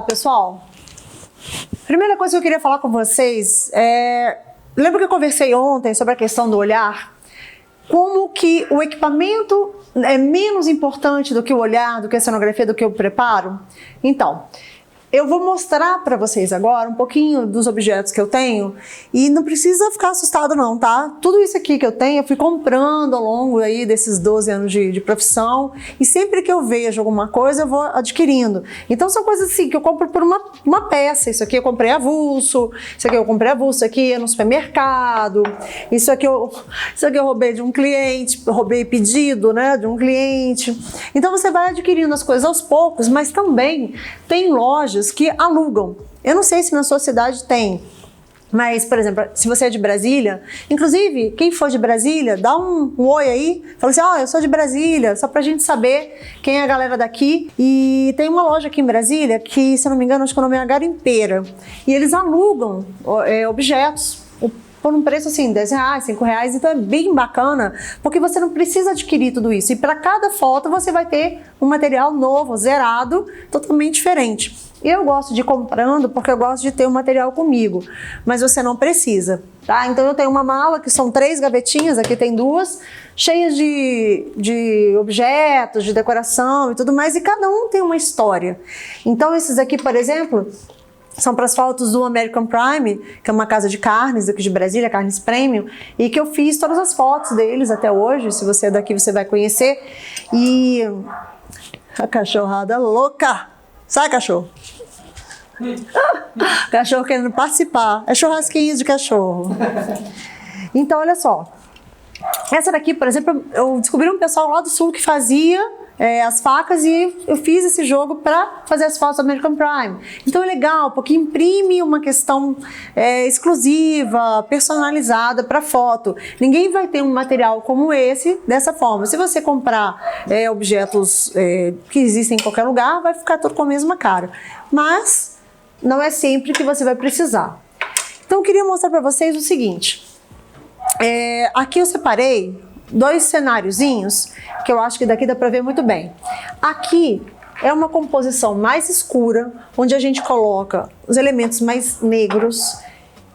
pessoal? Primeira coisa que eu queria falar com vocês é... Lembra que eu conversei ontem sobre a questão do olhar? Como que o equipamento é menos importante do que o olhar, do que a cenografia, do que o preparo? Então, eu vou mostrar para vocês agora um pouquinho dos objetos que eu tenho e não precisa ficar assustado não, tá? Tudo isso aqui que eu tenho, eu fui comprando ao longo aí desses 12 anos de profissão e sempre que eu vejo alguma coisa eu vou adquirindo. Então são coisas assim que eu compro por uma peça. Isso aqui eu comprei avulso, isso aqui eu comprei avulso aqui no supermercado, isso aqui eu roubei de um cliente, roubei pedido, né, de um cliente. Então você vai adquirindo as coisas aos poucos, mas também tem lojas que alugam. Eu não sei se na sua cidade tem, mas, por exemplo, se você é de Brasília, inclusive, quem for de Brasília, dá um oi aí, fala assim, eu sou de Brasília, só pra gente saber quem é a galera daqui. E tem uma loja aqui em Brasília que, se eu não me engano, acho que o nome é a Garimpeira, e eles alugam objetos por um preço assim, R$10, R$5, então é bem bacana, porque você não precisa adquirir tudo isso. E para cada foto você vai ter um material novo, zerado, totalmente diferente. Eu gosto de ir comprando porque eu gosto de ter o material comigo, mas você não precisa, tá? Então eu tenho uma mala que são 3 gavetinhas, aqui tem 2, cheias de objetos, de decoração e tudo mais, e cada um tem uma história. Então esses aqui, por exemplo, são para as fotos do American Prime, que é uma casa de carnes aqui de Brasília, Carnes Premium, e que eu fiz todas as fotos deles até hoje. Se você é daqui, você vai conhecer. E a cachorrada louca! Sai, cachorro! Cachorro querendo participar. É churrasquinho de cachorro. Então, olha só. Essa daqui, por exemplo, eu descobri um pessoal lá do sul que fazia as facas e eu fiz esse jogo para fazer as fotos do American Prime. Então é legal, porque imprime uma questão exclusiva, personalizada para foto. Ninguém vai ter um material como esse dessa forma. Se você comprar objetos que existem em qualquer lugar, vai ficar tudo com a mesma cara. Mas não é sempre que você vai precisar. Então eu queria mostrar para vocês o seguinte. Aqui eu separei 2 cenáriozinhos que eu acho que daqui dá para ver muito bem. Aqui é uma composição mais escura, onde a gente coloca os elementos mais negros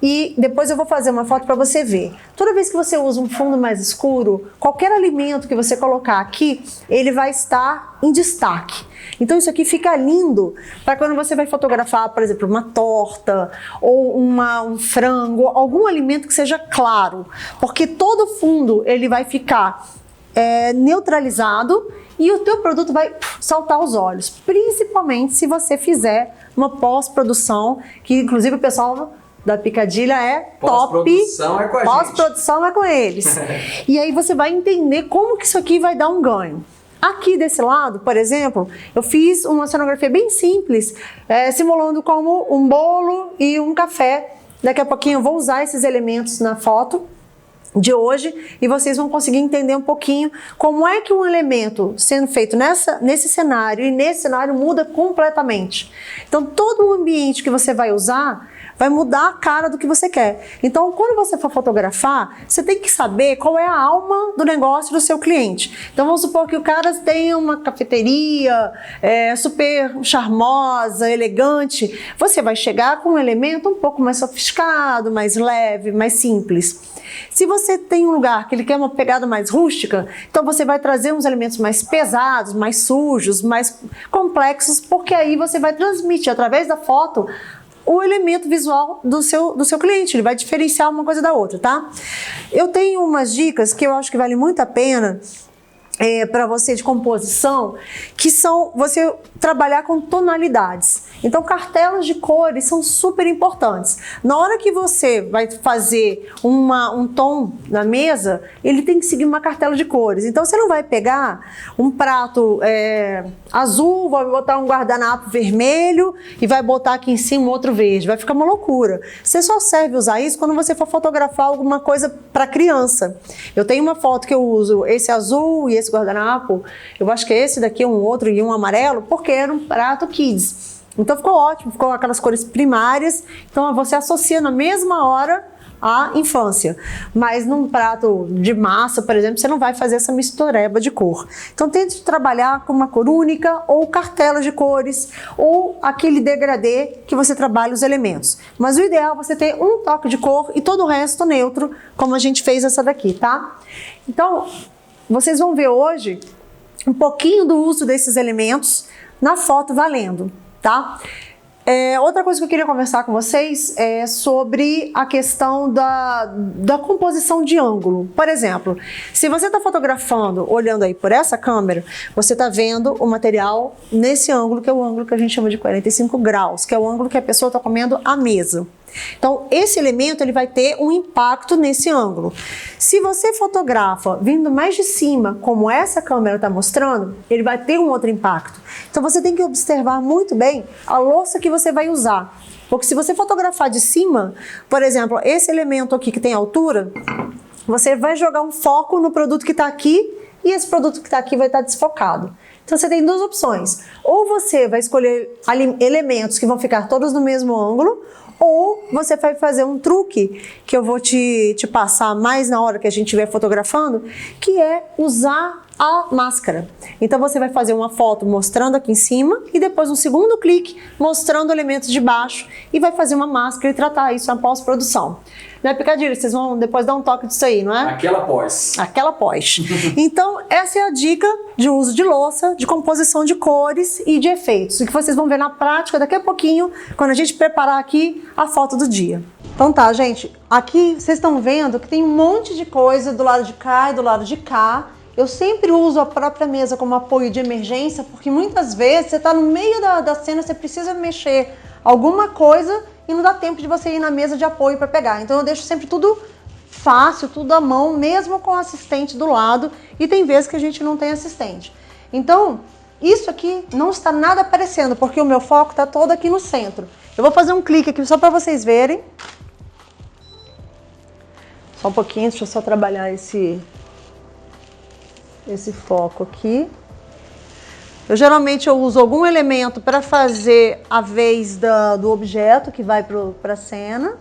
e depois eu vou fazer uma foto para você ver. Toda vez que você usa um fundo mais escuro, qualquer alimento que você colocar aqui, ele vai estar em destaque. Então isso aqui fica lindo para quando você vai fotografar, por exemplo, uma torta ou um frango, algum alimento que seja claro, porque todo fundo ele vai ficar neutralizado e o teu produto vai saltar aos olhos, principalmente se você fizer uma pós-produção, que inclusive o pessoal da Picadilha é top. Pós-produção é com a gente. Pós-produção é com eles. E aí você vai entender como que isso aqui vai dar um ganho. Aqui desse lado, por exemplo, eu fiz uma cenografia bem simples, simulando como um bolo e um café. Daqui a pouquinho eu vou usar esses elementos na foto de hoje e vocês vão conseguir entender um pouquinho como é que um elemento sendo feito nesse cenário e nesse cenário muda completamente. Então todo o ambiente que você vai usar vai mudar a cara do que você quer. Então, quando você for fotografar, você tem que saber qual é a alma do negócio do seu cliente. Então, vamos supor que o cara tenha uma cafeteria super charmosa, elegante. Você vai chegar com um elemento um pouco mais sofisticado, mais leve, mais simples. Se você tem um lugar que ele quer uma pegada mais rústica, então você vai trazer uns elementos mais pesados, mais sujos, mais complexos, porque aí você vai transmitir através da foto o elemento visual do seu cliente, ele vai diferenciar uma coisa da outra, tá? Eu tenho umas dicas que eu acho que vale muito a pena para você de composição, que são você trabalhar com tonalidades. Então, cartelas de cores são super importantes. Na hora que você vai fazer um tom na mesa, ele tem que seguir uma cartela de cores. Então, você não vai pegar um prato azul, vai botar um guardanapo vermelho e vai botar aqui em cima outro verde. Vai ficar uma loucura. Você só serve usar isso quando você for fotografar alguma coisa para criança. Eu tenho uma foto que eu uso esse azul e esse guardanapo. Eu acho que esse daqui é um outro e um amarelo, porque era um prato kids. Então ficou ótimo, ficou aquelas cores primárias. Então você associa na mesma hora à infância. Mas num prato de massa, por exemplo, você não vai fazer essa mistureba de cor. Então tente trabalhar com uma cor única ou cartela de cores ou aquele degradê que você trabalha os elementos. Mas o ideal é você ter um toque de cor e todo o resto neutro, como a gente fez essa daqui, tá? Então, vocês vão ver hoje um pouquinho do uso desses elementos na foto valendo, tá? Outra coisa que eu queria conversar com vocês é sobre a questão da composição de ângulo. Por exemplo, se você está fotografando, olhando aí por essa câmera, você está vendo o material nesse ângulo, que é o ângulo que a gente chama de 45 graus, que é o ângulo que a pessoa está comendo à mesa. Então, esse elemento ele vai ter um impacto nesse ângulo. Se você fotografa vindo mais de cima, como essa câmera está mostrando, ele vai ter um outro impacto. Então, você tem que observar muito bem a louça que você vai usar. Porque se você fotografar de cima, por exemplo, esse elemento aqui que tem altura, você vai jogar um foco no produto que está aqui e esse produto que está aqui vai estar desfocado. Então, você tem duas opções. Ou você vai escolher elementos que vão ficar todos no mesmo ângulo, ou você vai fazer um truque que eu vou te passar mais na hora que a gente estiver fotografando, que é usar a máscara. Então você vai fazer uma foto mostrando aqui em cima e depois um segundo clique mostrando elementos de baixo e vai fazer uma máscara e tratar isso na pós-produção. Não é picadilha, vocês vão depois dar um toque disso aí, não é? Aquela pós. Aquela pós. Então essa é a dica de uso de louça, de composição de cores e de efeitos, o que vocês vão ver na prática daqui a pouquinho, quando a gente preparar aqui a foto do dia. Então tá, gente, aqui vocês estão vendo que tem um monte de coisa do lado de cá e do lado de cá. Eu sempre uso a própria mesa como apoio de emergência, porque muitas vezes você está no meio da cena, você precisa mexer alguma coisa e não dá tempo de você ir na mesa de apoio para pegar. Então eu deixo sempre tudo fácil, tudo à mão, mesmo com o assistente do lado, e tem vezes que a gente não tem assistente. Então, isso aqui não está nada aparecendo, porque o meu foco está todo aqui no centro. Eu vou fazer um clique aqui só para vocês verem. Só um pouquinho, deixa eu só trabalhar esse foco aqui. Geralmente eu uso algum elemento para fazer a vez do objeto que vai para a cena,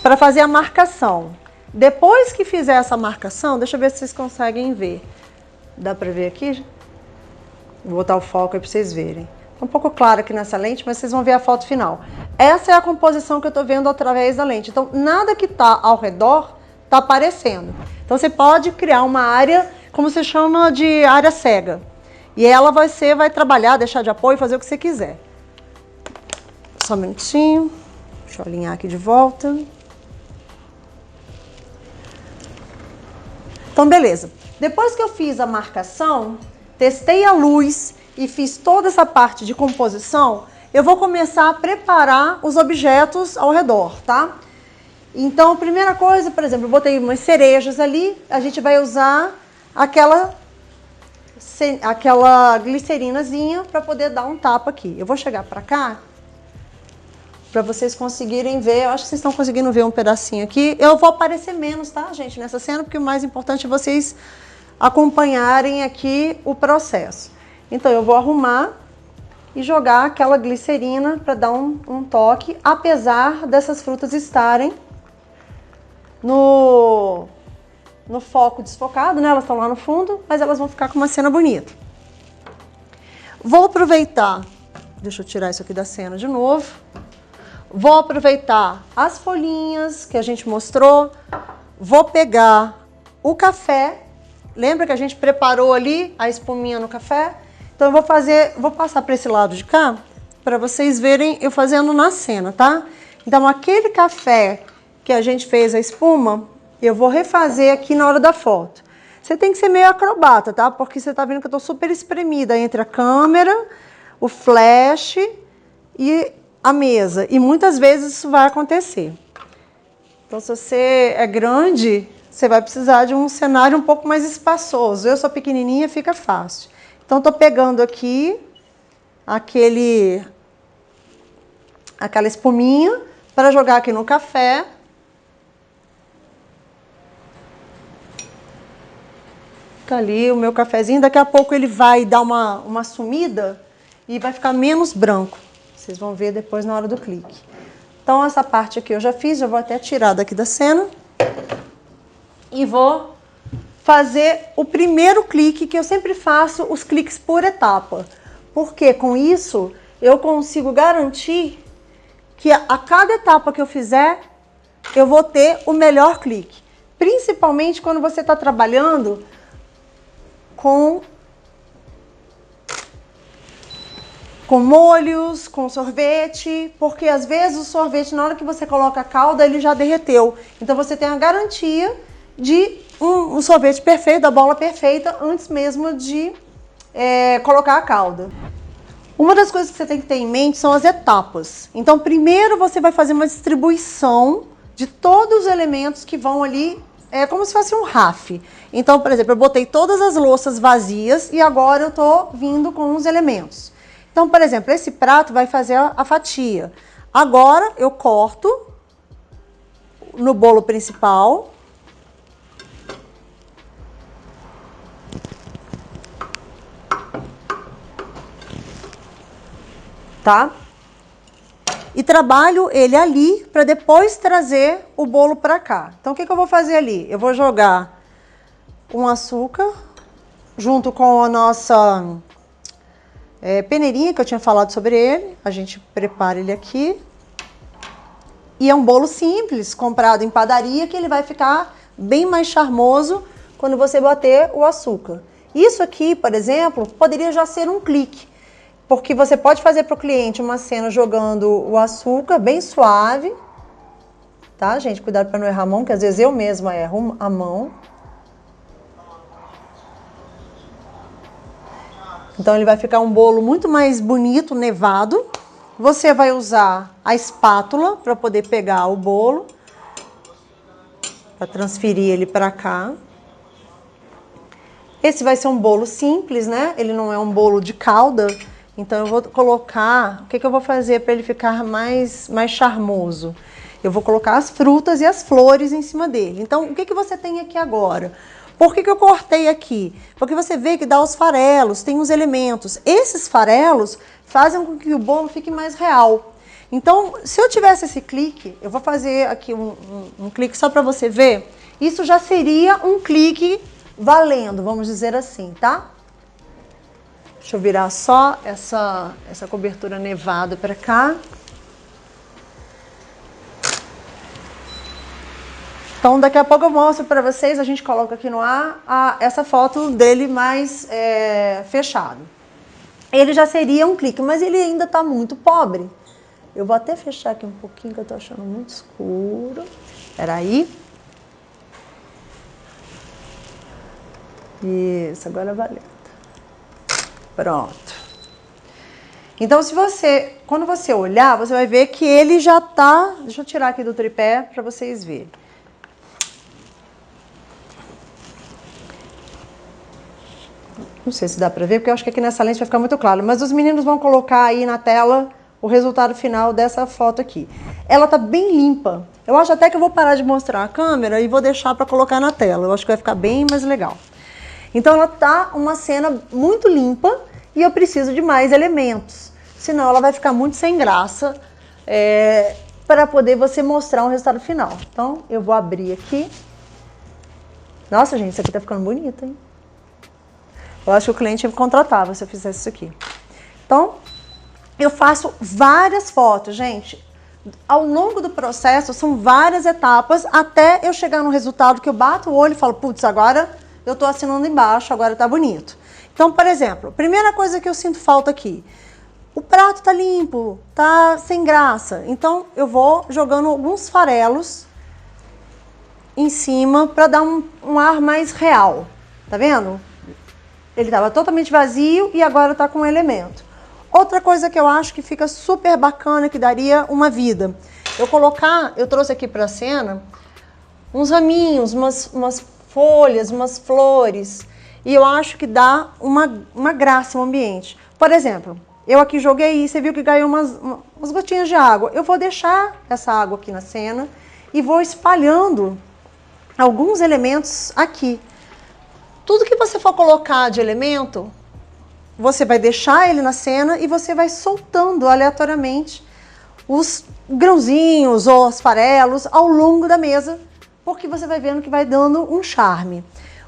para fazer a marcação. Depois que fizer essa marcação, deixa eu ver se vocês conseguem ver. Dá para ver aqui? Vou botar o foco aí para vocês verem. Tá um pouco claro aqui nessa lente, mas vocês vão ver a foto final. Essa é a composição que eu estou vendo através da lente. Então, nada que está ao redor está aparecendo. Então você pode criar uma área, como se chama de área cega. E ela vai trabalhar, deixar de apoio, fazer o que você quiser. Só um minutinho. Deixa eu alinhar aqui de volta. Então, beleza. Depois que eu fiz a marcação, testei a luz e fiz toda essa parte de composição, eu vou começar a preparar os objetos ao redor, tá? Então, a primeira coisa, por exemplo, eu botei umas cerejas ali, a gente vai usar aquela glicerinazinha para poder dar um tapa aqui. Eu vou chegar para cá, para vocês conseguirem ver, eu acho que vocês estão conseguindo ver um pedacinho aqui. Eu vou aparecer menos, tá, gente, nessa cena, porque o mais importante é vocês acompanharem aqui o processo. Então, eu vou arrumar e jogar aquela glicerina para dar um toque, apesar dessas frutas estarem no foco desfocado, né? Elas estão lá no fundo, mas elas vão ficar com uma cena bonita. Vou aproveitar, deixa eu tirar isso aqui da cena de novo. Vou aproveitar as folhinhas que a gente mostrou. Vou pegar o café. Lembra que a gente preparou ali a espuminha no café? Então eu vou passar para esse lado de cá, para vocês verem eu fazendo na cena, tá? Então aquele café que a gente fez a espuma, eu vou refazer aqui na hora da foto. Você tem que ser meio acrobata, tá? Porque você tá vendo que eu tô super espremida entre a câmera, o flash e a mesa. E muitas vezes isso vai acontecer. Então, se você é grande, você vai precisar de um cenário um pouco mais espaçoso. Eu sou pequenininha, fica fácil. Então, tô pegando aqui aquela espuminha para jogar aqui no café. Fica ali o meu cafezinho. Daqui a pouco ele vai dar uma sumida e vai ficar menos branco. Vocês vão ver depois na hora do clique. Então, essa parte aqui eu já fiz, eu vou até tirar daqui da cena. E vou fazer o primeiro clique, que eu sempre faço os cliques por etapa. Porque com isso, eu consigo garantir que a cada etapa que eu fizer, eu vou ter o melhor clique. Principalmente quando você está trabalhando com molhos, com sorvete, porque às vezes o sorvete, na hora que você coloca a calda, ele já derreteu. Então você tem a garantia de um sorvete perfeito, da bola perfeita, antes mesmo de colocar a calda. Uma das coisas que você tem que ter em mente são as etapas. Então, primeiro você vai fazer uma distribuição de todos os elementos que vão ali, como se fosse um RAF. Então, por exemplo, eu botei todas as louças vazias e agora eu tô vindo com os elementos. Então, por exemplo, esse prato vai fazer a fatia. Agora eu corto no bolo principal. Tá? E trabalho ele ali para depois trazer o bolo para cá. Então, o que eu vou fazer ali? Eu vou jogar um açúcar junto com a nossa peneirinha, que eu tinha falado sobre ele. A gente prepara ele aqui. E é um bolo simples, comprado em padaria, que ele vai ficar bem mais charmoso quando você bater o açúcar. Isso aqui, por exemplo, poderia já ser um clique. Porque você pode fazer para o cliente uma cena jogando o açúcar bem suave. Tá, gente? Cuidado para não errar a mão, que às vezes eu mesma erro a mão. Então ele vai ficar um bolo muito mais bonito, nevado. Você vai usar a espátula para poder pegar o bolo, para transferir ele para cá. Esse vai ser um bolo simples, né? Ele não é um bolo de calda. Então eu vou colocar, o que eu vou fazer para ele ficar mais charmoso? Eu vou colocar as frutas e as flores em cima dele. Então o que você tem aqui agora? Por que eu cortei aqui? Porque você vê que dá os farelos, tem os elementos. Esses farelos fazem com que o bolo fique mais real. Então, se eu tivesse esse clique, eu vou fazer aqui um clique só para você ver. Isso já seria um clique valendo, vamos dizer assim, tá? Deixa eu virar só essa cobertura nevada para cá. Então, daqui a pouco eu mostro para vocês, a gente coloca aqui no ar essa foto dele mais fechado. Ele já seria um clique, mas ele ainda está muito pobre. Eu vou até fechar aqui um pouquinho, que eu estou achando muito escuro. Espera aí. Isso, agora valeu. Pronto. Então, quando você olhar, você vai ver que ele já tá... Deixa eu tirar aqui do tripé para vocês verem. Não sei se dá para ver, porque eu acho que aqui nessa lente vai ficar muito claro. Mas os meninos vão colocar aí na tela o resultado final dessa foto aqui. Ela tá bem limpa. Eu acho até que eu vou parar de mostrar a câmera e vou deixar para colocar na tela. Eu acho que vai ficar bem mais legal. Então ela tá uma cena muito limpa e eu preciso de mais elementos. Senão ela vai ficar muito sem graça para poder você mostrar um resultado final. Então eu vou abrir aqui. Nossa, gente, isso aqui tá ficando bonito, hein? Eu acho que o cliente me contratava se eu fizesse isso aqui. Então, eu faço várias fotos, gente. Ao longo do processo, são várias etapas até eu chegar no resultado que eu bato o olho e falo, putz, agora eu tô assinando embaixo, agora tá bonito. Então, por exemplo, primeira coisa que eu sinto falta aqui. O prato tá limpo, tá sem graça. Então, eu vou jogando alguns farelos em cima para dar um ar mais real. Tá vendo? Ele estava totalmente vazio e agora está com um elemento. Outra coisa que eu acho que fica super bacana, que daria uma vida. Eu trouxe aqui para a cena uns raminhos, umas folhas, umas flores. E eu acho que dá uma graça ao ambiente. Por exemplo, eu aqui joguei e você viu que caiu umas gotinhas de água. Eu vou deixar essa água aqui na cena e vou espalhando alguns elementos aqui. Tudo que você for colocar de elemento, você vai deixar ele na cena e você vai soltando aleatoriamente os grãozinhos ou os farelos ao longo da mesa, porque você vai vendo que vai dando um charme.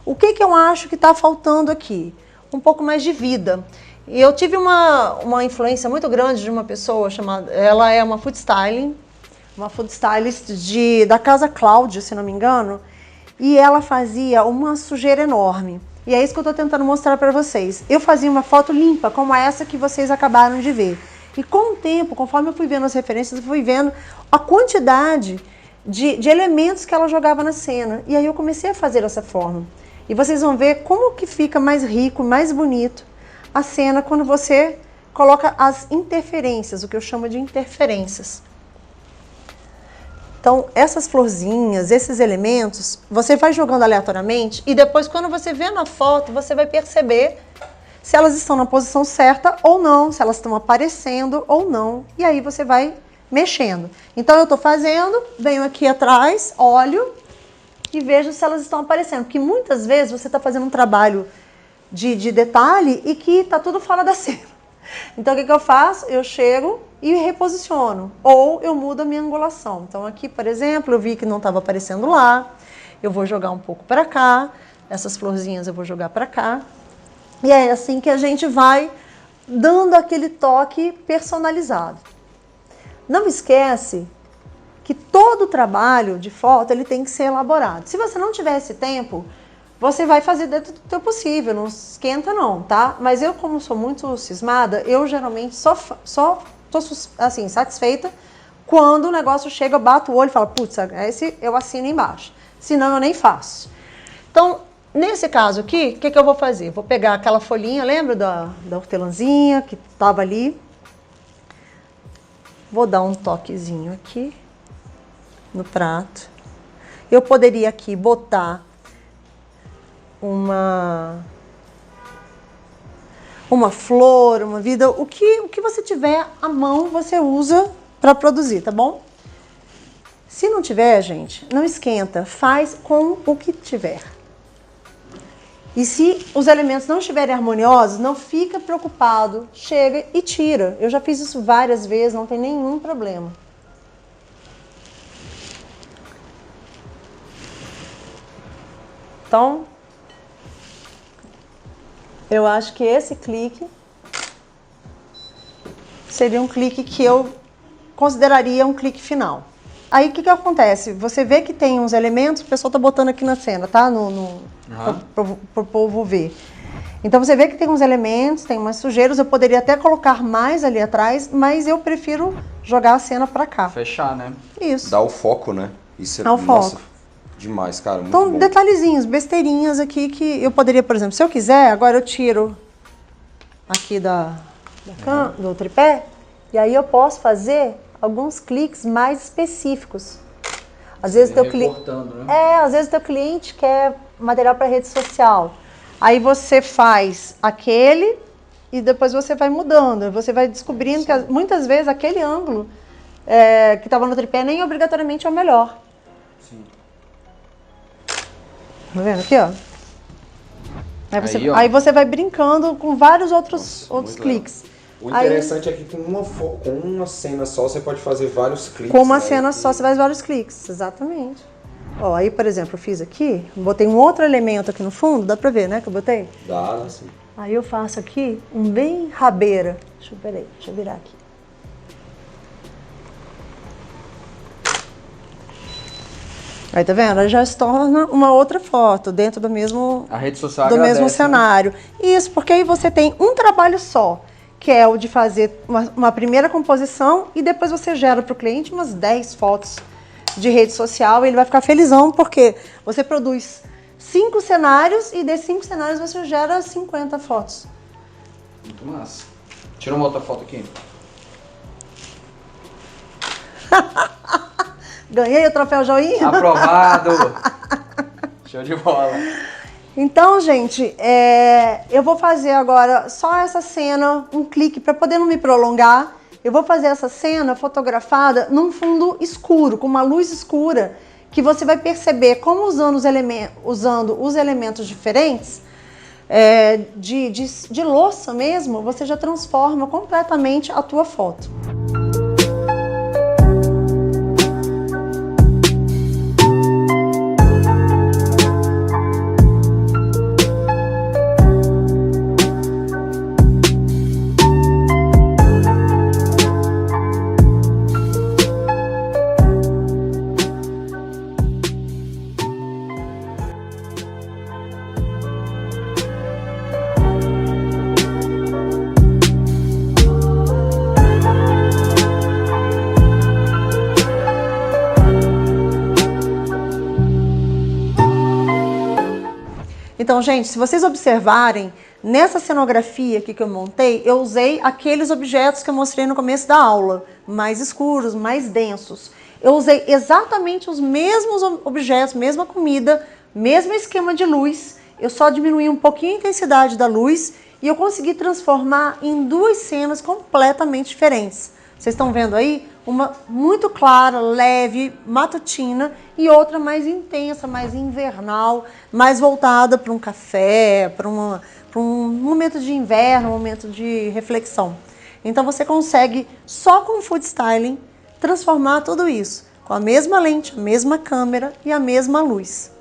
O que eu acho que está faltando aqui? Um pouco mais de vida. E eu tive uma influência muito grande de uma pessoa chamada, ela é uma food stylist da Casa Cláudia, se não me engano, e ela fazia uma sujeira enorme. E é isso que eu estou tentando mostrar para vocês. Eu fazia uma foto limpa, como essa que vocês acabaram de ver. E com o tempo, conforme eu fui vendo as referências, eu fui vendo a quantidade de elementos que ela jogava na cena. E aí eu comecei a fazer dessa forma. E vocês vão ver como que fica mais rico, mais bonito a cena quando você coloca as interferências, o que eu chamo de interferências. Então, essas florzinhas, esses elementos, você vai jogando aleatoriamente e depois, quando você vê na foto, você vai perceber se elas estão na posição certa ou não, se elas estão aparecendo ou não. E aí você vai mexendo. Então, eu estou fazendo, venho aqui atrás, olho e vejo se elas estão aparecendo. Porque muitas vezes você está fazendo um trabalho de detalhe e que está tudo fora da cena. Então, o que eu faço? Eu chego e reposiciono, ou eu mudo a minha angulação. Então, aqui, por exemplo, eu vi que não estava aparecendo lá, eu vou jogar um pouco para cá, essas florzinhas eu vou jogar para cá, e é assim que a gente vai dando aquele toque personalizado. Não esquece que todo trabalho de foto ele tem que ser elaborado. Se você não tiver esse tempo, você vai fazer dentro do teu possível, não esquenta não, tá? Mas eu, como sou muito cismada, eu geralmente só tô assim, satisfeita quando o negócio chega, eu bato o olho e falo, putz, esse eu assino embaixo. Senão eu nem faço. Então, nesse caso aqui, o que eu vou fazer? Vou pegar aquela folhinha, lembra da hortelãzinha que estava ali? Vou dar um toquezinho aqui no prato. Eu poderia aqui botar uma flor, uma vida, o que você tiver à mão, você usa para produzir, tá bom? Se não tiver, gente, não esquenta, faz com o que tiver. E se os elementos não estiverem harmoniosos, não fica preocupado, chega e tira. Eu já fiz isso várias vezes, não tem nenhum problema. Então, eu acho que esse clique seria um clique que eu consideraria um clique final. Aí o que acontece? Você vê que tem uns elementos, o pessoal tá botando aqui na cena, tá? Pro povo ver. Então você vê que tem uns elementos, tem umas sujeiras, eu poderia até colocar mais ali atrás, mas eu prefiro jogar a cena pra cá. Fechar, né? Isso. Dá o foco, né? Isso é, Dá o foco. Demais, cara. Muito Então, bom. detalhezinhos, besteirinhas aqui que eu poderia, por exemplo, se eu quiser, agora eu tiro aqui do tripé, e aí eu posso fazer alguns cliques mais específicos. Às vezes teu cliente, né? às vezes teu cliente quer material para rede social. Aí você faz aquele e depois você vai mudando, você vai descobrindo que muitas vezes aquele ângulo que estava no tripé nem obrigatoriamente é o melhor. Sim. Tá vendo aqui, ó? Aí você vai brincando com vários outros cliques. O interessante é que com uma cena só você pode fazer vários cliques. Com uma cena só você faz vários cliques, exatamente. Ó, aí, por exemplo, eu fiz aqui, botei um outro elemento aqui no fundo, dá pra ver, né, que eu botei? Dá, sim. Aí eu faço aqui um bem rabeira. Deixa eu virar aqui. Aí tá vendo? Aí já se torna uma outra foto dentro do mesmo, a rede social do agradece, mesmo cenário. Né? Isso, porque aí você tem um trabalho só, que é o de fazer uma primeira composição e depois você gera para o cliente umas 10 fotos de rede social e ele vai ficar felizão porque você produz 5 cenários e desses 5 cenários você gera 50 fotos. Muito massa. Tira uma outra foto aqui. Ganhei o troféu joinha? Aprovado! Show de bola! Então, gente, eu vou fazer agora só essa cena, um clique, para poder não me prolongar. Eu vou fazer essa cena fotografada num fundo escuro, com uma luz escura, que você vai perceber como usando os elementos diferentes, de louça mesmo, você já transforma completamente a tua foto. Então, gente, se vocês observarem, nessa cenografia aqui que eu montei, eu usei aqueles objetos que eu mostrei no começo da aula, mais escuros, mais densos. Eu usei exatamente os mesmos objetos, mesma comida, mesmo esquema de luz, eu só diminuí um pouquinho a intensidade da luz e eu consegui transformar em duas cenas completamente diferentes. Vocês estão vendo aí? Uma muito clara, leve, matutina e outra mais intensa, mais invernal, mais voltada para um café, para um momento de inverno, um momento de reflexão. Então você consegue, só com o food styling, transformar tudo isso com a mesma lente, a mesma câmera e a mesma luz.